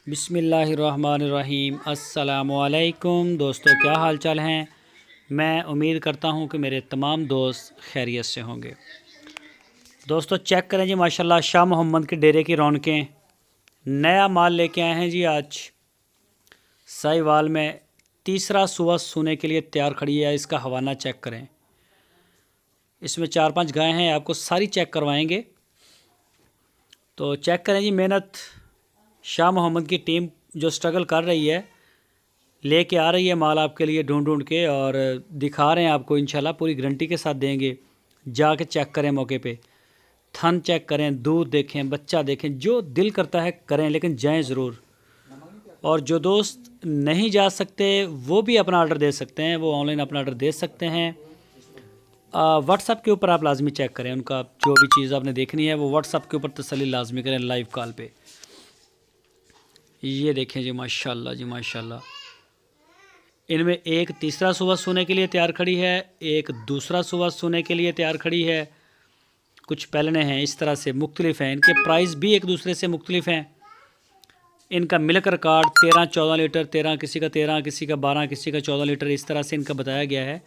बिस्मिल्लाहिर्रहमानिर्रहीम। अस्सलामुअलैकुम दोस्तों, क्या हाल चाल हैं। मैं उम्मीद करता हूं कि मेरे तमाम दोस्त खैरियत से होंगे। दोस्तों चेक करें जी, माशाल्लाह शाह मोहम्मद के डेरे की रौनकें। नया माल लेके आए हैं जी आज। साहिवाल में तीसरा सुबह सोने के लिए तैयार खड़ी है। इसका हवाना चेक करें। इसमें 4-5 गायें हैं, आपको सारी चेक करवाएंगे। तो चेक करें जी, मेहनत शाह मोहम्मद की टीम जो स्ट्रगल कर रही है, लेके आ रही है माल आपके लिए ढूंढ ढूंढ के, और दिखा रहे हैं आपको। इंशाल्लाह पूरी गारंटी के साथ देंगे। जाके चेक करें, मौके पे थन चेक करें, दूध देखें, बच्चा देखें, जो दिल करता है करें, लेकिन जाएं ज़रूर। और जो दोस्त नहीं जा सकते वो भी अपना ऑर्डर दे सकते हैं, वो ऑनलाइन अपना ऑर्डर दे सकते हैं। व्हाट्सअप के ऊपर आप लाजमी चेक करें। उनका जो भी चीज़ आपने देखनी है वो व्हाट्सअप के ऊपर तसल्ली लाजमी करें, लाइव कॉल पे। ये देखें जी, माशाल्लाह जी माशाल्लाह। इनमें एक तीसरा सुबह सोने के लिए तैयार खड़ी है, एक दूसरा सुबह सोने के लिए तैयार खड़ी है। कुछ पहलने हैं इस तरह से, मुख्तलिफ हैं। इनके प्राइस भी एक दूसरे से मुख्तलिफ हैं। इनका मिल्क रिकॉर्ड 13-14 लीटर, 13 किसी का 13, किसी का 12, किसी का 14 लीटर, इस तरह से इनका बताया गया है।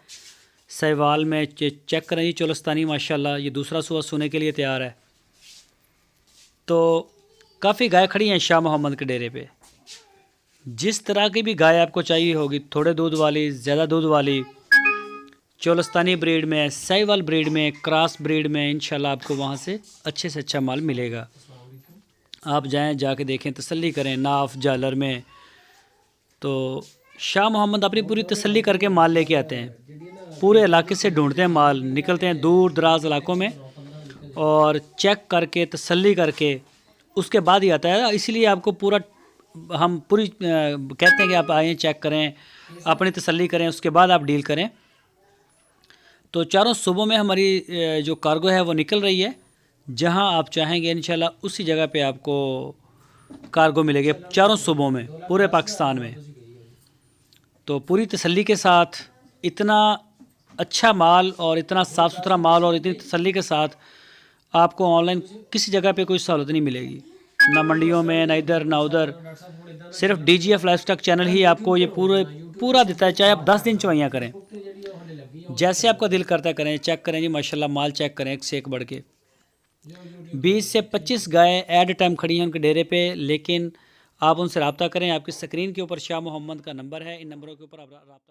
साहिवाल में चेक करें जी, चोलस्तानी माशाल्लाह। ये दूसरा सुबह सोने के लिए तैयार है। तो काफ़ी गाय खड़ी हैं शाह मोहम्मद के डेरे पे। जिस तरह की भी गाय आपको चाहिए होगी, थोड़े दूध वाली, ज़्यादा दूध वाली, चोलस्तानी ब्रीड में, साहिवाल ब्रीड में, क्रॉस ब्रीड में, इंशाल्लाह आपको वहाँ से अच्छे से अच्छा माल मिलेगा। आप जाएं, जाके देखें, तसल्ली करें। नाफ जालर में तो शाह मोहम्मद अपनी पूरी तसल्ली करके माल लेके आते हैं। पूरे इलाके से ढूंढते हैं माल, निकलते हैं दूर दराज इलाकों में, और चेक करके तसल्ली करके उसके बाद ही आता है। इसीलिए आपको पूरा हम पूरी कहते हैं कि आप आएँ, चेक करें, अपनी तसल्ली करें, उसके बाद आप डील करें। तो चारों सूबों में हमारी जो कार्गो है वो निकल रही है। जहां आप चाहेंगे इंशाल्लाह उसी जगह पे आपको कार्गो मिलेगी, चारों सूबों में, पूरे पाकिस्तान में। तो पूरी तसल्ली के साथ, इतना अच्छा माल और इतना साफ़ सुथरा माल और इतनी तसल्ली के साथ आपको ऑनलाइन किसी जगह पे कोई सहूलत नहीं मिलेगी, ना मंडियों में, ना इधर ना उधर। सिर्फ DGF लाइफस्टॉक चैनल ही आपको ये पूरा देता है। चाहे आप 10 दिन चवाइयाँ करें, जैसे आपका दिल करता है करें। चेक करें जी माशाल्लाह, माल चेक करें, एक से एक बढ़ के। 20 से 25 गाय एट टाइम खड़ी हैं उनके डेरे पे। लेकिन आप उनसे रब्ता करें। आपकी स्क्रीन के ऊपर शाह मोहम्मद का नंबर है, इन नंबरों के ऊपर आप रब्ता